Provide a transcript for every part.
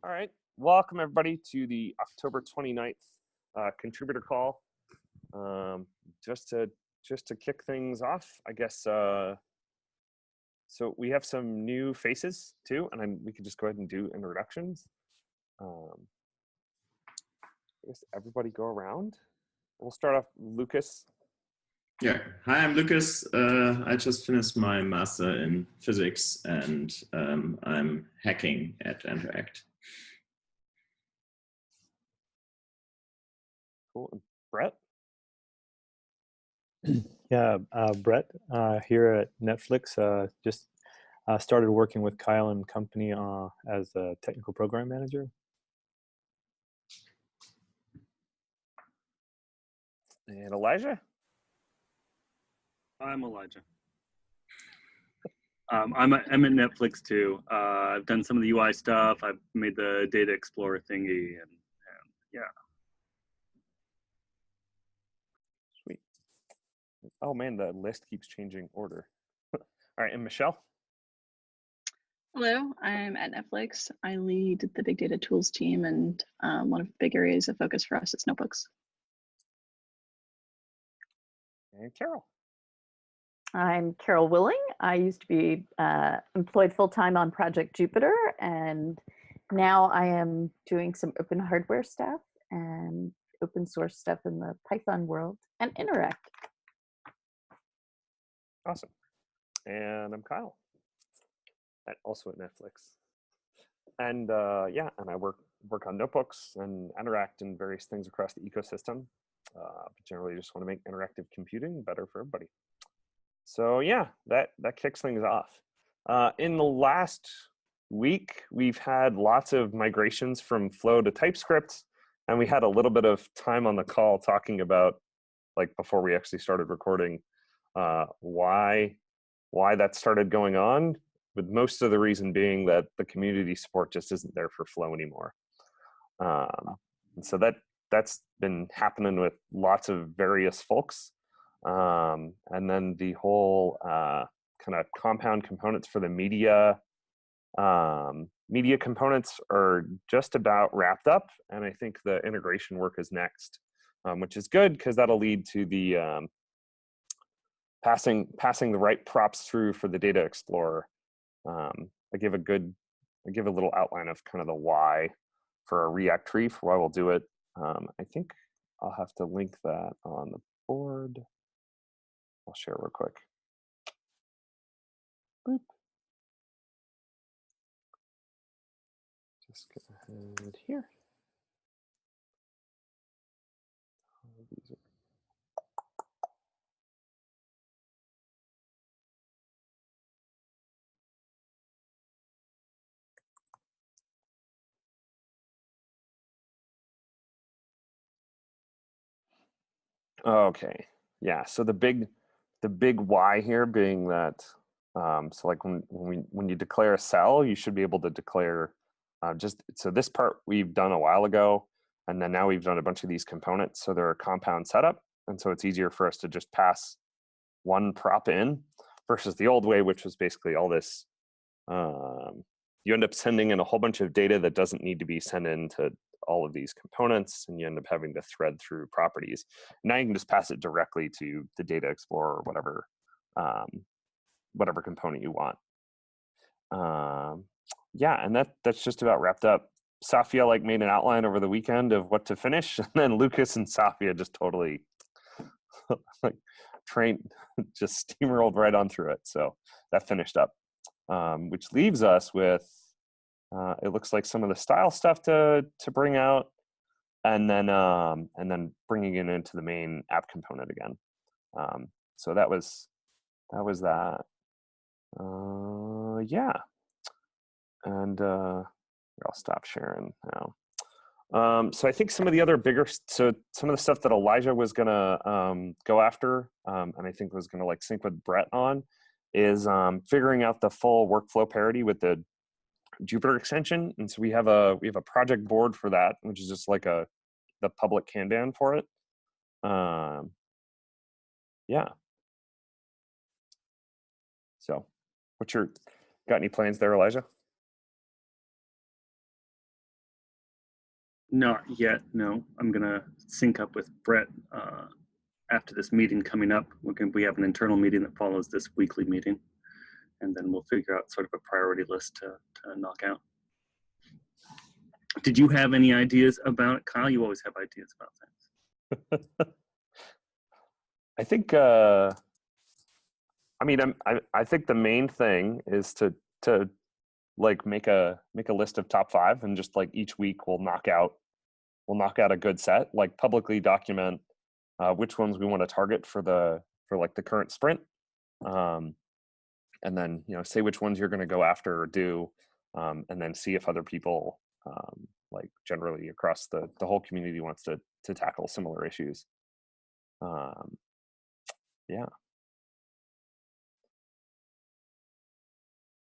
All right, welcome everybody to the October 29th contributor call. Just to kick things off, I guess. So we have some new faces too, and we could just go ahead and do introductions. I guess everybody go around. We'll start off, Lucas. Yeah, hi, I'm Lucas. I just finished my master in physics, and I'm hacking at nteract. Cool. And Brett. Yeah, Brett here at Netflix. Just started working with Kyle and company as a technical program manager. And Elijah. I'm Elijah. I'm at Netflix too. I've done some of the UI stuff. I've made the data explorer thingy, and yeah. Sweet. Oh man, the list keeps changing order. All right, and Michelle. Hello, I'm at Netflix. I lead the big data tools team, and one of the big areas of focus for us is notebooks. And Carol. I'm Carol Willing. I used to be employed full-time on Project Jupyter, and now I am doing some open hardware stuff and open source stuff in the Python world and nteract. Awesome. And I'm Kyle. Also at Netflix. And yeah, and I work on notebooks and nteract and various things across the ecosystem. But generally just want to make interactive computing better for everybody. So yeah, that kicks things off. In the last week, we've had lots of migrations from Flow to TypeScript, and we had a little bit of time on the call talking about, like before we actually started recording, why that started going on, with most of the reason being that the community support just isn't there for Flow anymore. And so that's been happening with lots of various folks. And then the whole kind of compound components for the media components are just about wrapped up, and I think the integration work is next, which is good because that'll lead to the passing the right props through for the data explorer. I give a little outline of kind of the why for a React tree for why we'll do it. I think I'll have to link that on the board. I'll share real quick. Boop. Just go ahead here. Okay, yeah, so the big why here being that, so like when you declare a cell, you should be able to declare so this part we've done a while ago, and then now we've done a bunch of these components, so they're a compound setup, and so it's easier for us to just pass one prop in versus the old way, which was basically all this. You end up sending in a whole bunch of data that doesn't need to be sent into all of these components, and you end up having to thread through properties. Now you can just pass it directly to the data explorer or whatever component you want. Yeah, and that's just about wrapped up. Safia made an outline over the weekend of what to finish, and then Lucas and Safia just totally just steamrolled right on through it. So that finished up, which leaves us with it looks like some of the style stuff to bring out, and then bringing it into the main app component again. So that was that. Yeah, and I'll stop sharing now. So I think some of the other some of the stuff that Elijah was gonna go after, and I think was gonna sync with Brett on, is figuring out the full workflow parity with the Jupyter extension. And so we have a project board for that, which is just the public Kanban for it. Yeah. So got any plans there, Elijah? Not yet, no. I'm gonna sync up with Brett after this meeting coming up. We have an internal meeting that follows this weekly meeting, and then we'll figure out sort of a priority list to knock out. Did you have any ideas about it, Kyle? You always have ideas about things. I think I think the main thing is to like make a list of top 5, and just like each week we'll knock out a good set, like publicly document which ones we want to target for like the current sprint, and then say which ones you're going to go after or do, and then see if other people like generally across the whole community wants to tackle similar issues. Yeah.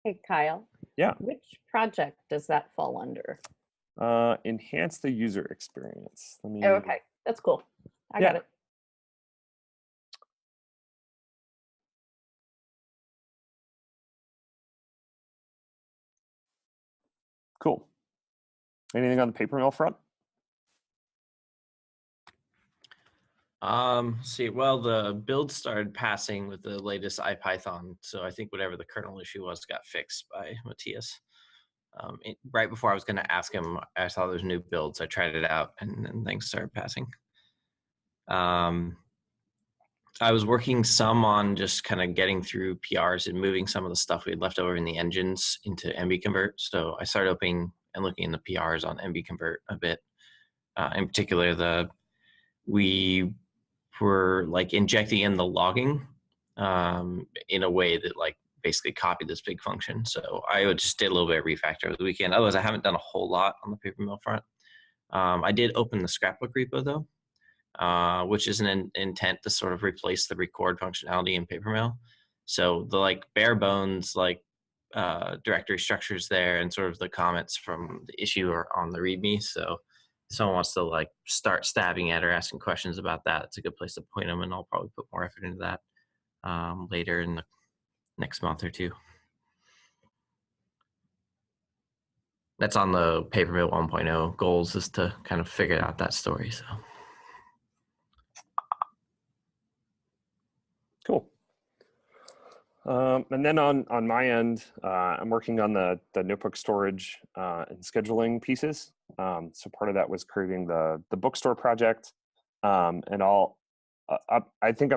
Hey, Kyle. Yeah. Which project does that fall under? Enhance the user experience. Let me. Oh, okay, that's cool. I got it. Cool. Anything on the paper mill front? See, well, the build started passing with the latest IPython, so I think whatever the kernel issue was got fixed by Matthias. Right before I was going to ask him, I saw there's new builds. I tried it out, and then things started passing. I was working some on just kind of getting through PRs and moving some of the stuff we had left over in the engines into MB-convert. So I started opening and looking in the PRs on MB-convert a bit. In particular, we were like injecting in the logging in a way that like basically copied this big function. So I just did a little bit of refactor over the weekend. Otherwise, I haven't done a whole lot on the paper mill front. I did open the scrapbook repo though, which is an intent to sort of replace the record functionality in paper mill. So the like bare bones like directory structures there, and sort of the comments from the issue are on the README. So if someone wants to like start stabbing at or asking questions about that, it's a good place to point them, and I'll probably put more effort into that later in the next month or two. That's on the paper mill 1.0 goals, is to kind of figure out that story. So Cool. And then on my end, I'm working on the notebook storage and scheduling pieces. So part of that was creating the bookstore project, and I think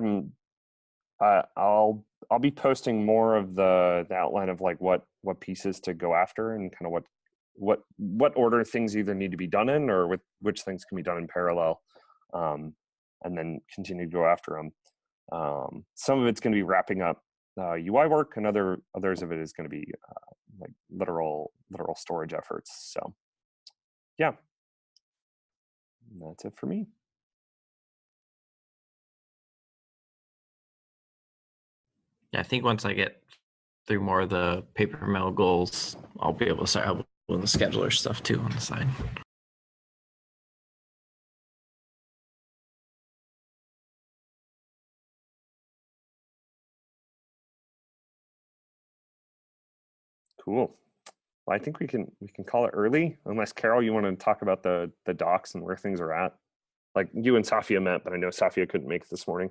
I'll be posting more of the outline of like what pieces to go after, and kind of what order things either need to be done in, or which things can be done in parallel, and then continue to go after them. Some of it's going to be wrapping up UI work, and others of it is going to be like literal storage efforts. So yeah, that's it for me. yeah, I think once I get through more of the paper mill goals, I'll be able to start helping with the scheduler stuff too on the side. Cool. Well, I think we can call it early, unless Carol, you want to talk about the docs and where things are at. Like you and Safia met, but I know Safia couldn't make it this morning.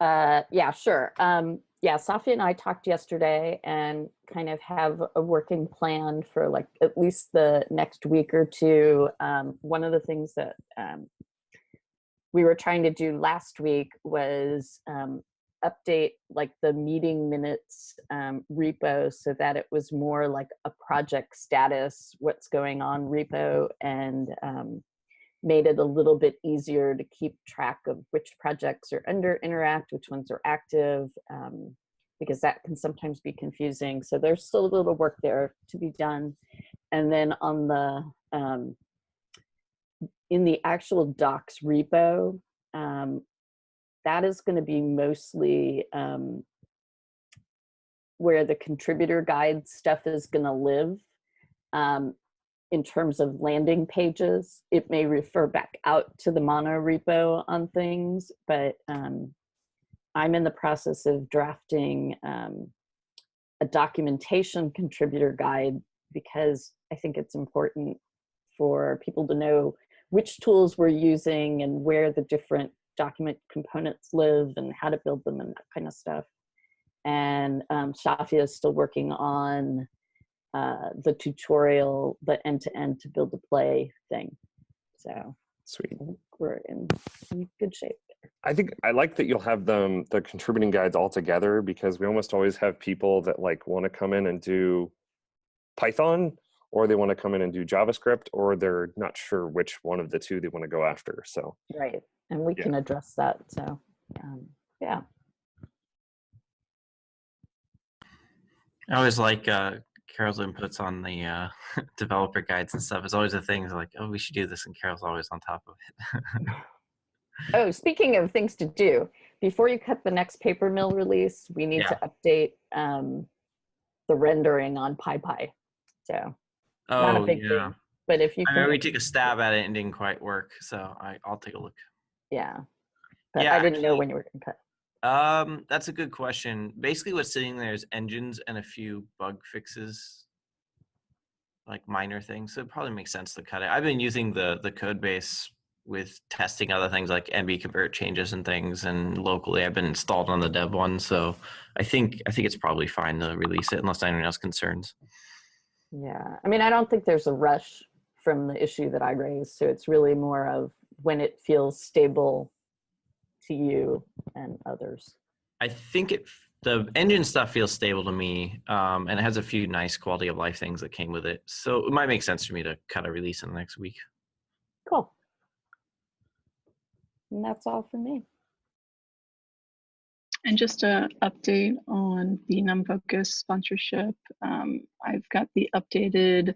Yeah, sure. Yeah, Safia and I talked yesterday and kind of have a working plan for like at least the next week or two. One of the things that we were trying to do last week was update like the meeting minutes repo, so that it was more like a project status, what's going on repo, and made it a little bit easier to keep track of which projects are under nteract, which ones are active, because that can sometimes be confusing. So there's still a little work there to be done. And then on the in the actual docs repo, that is going to be mostly where the contributor guide stuff is going to live. In terms of landing pages, it may refer back out to the mono repo on things, but I'm in the process of drafting a documentation contributor guide because I think it's important for people to know which tools we're using and where the different document components live and how to build them and that kind of stuff. And Shafia is still working on the tutorial, the end-to-end to build a play thing. So Sweet. I think we're in good shape. I think I like that you'll have the contributing guides all together, because we almost always have people that like want to come in and do Python, or they want to come in and do JavaScript, or they're not sure which one of the two they want to go after. So Right. And we can address that. So yeah. I always like Carol's inputs on the developer guides and stuff. It's always a thing like, oh, we should do this, and Carol's always on top of it. Oh, speaking of things to do, before you cut the next paper mill release, we need to update the rendering on PyPy. So not a big thing, but if you I can, remember we took a stab at it and didn't quite work, so I'll take a look. Yeah, but Yeah, I didn't know when you were going to cut. That's a good question. Basically, what's sitting there is engines and a few bug fixes, like minor things. So it probably makes sense to cut it. I've been using the code base with testing other things like MB convert changes and things, and locally I've been installed on the dev one. So I think it's probably fine to release it unless anyone else concerns. Yeah, I mean, I don't think there's a rush from the issue that I raised. So it's really more of when it feels stable to you and others. I think the engine stuff feels stable to me, and it has a few nice quality of life things that came with it. So it might make sense for me to cut a release in the next week. Cool. And that's all for me. And just an update on the NumFocus sponsorship. I've got the updated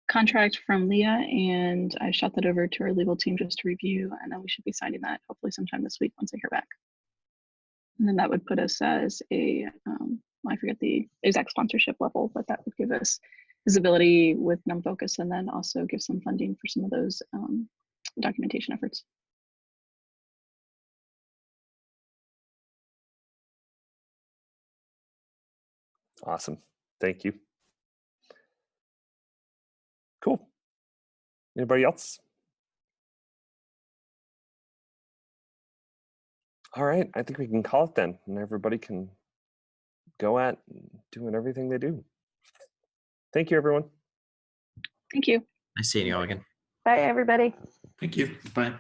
contract from Leah, and I shot that over to our legal team just to review, and then we should be signing that hopefully sometime this week once I hear back. And then that would put us as a, I forget the exact sponsorship level, but that would give us visibility with NumFocus, and then also give some funding for some of those documentation efforts. awesome. Thank you. Cool. Anybody else? All right, I think we can call it then, and everybody can go at doing everything they do. Thank you, everyone. Thank you. Nice seeing you all again. Bye, everybody. Thank you. Bye.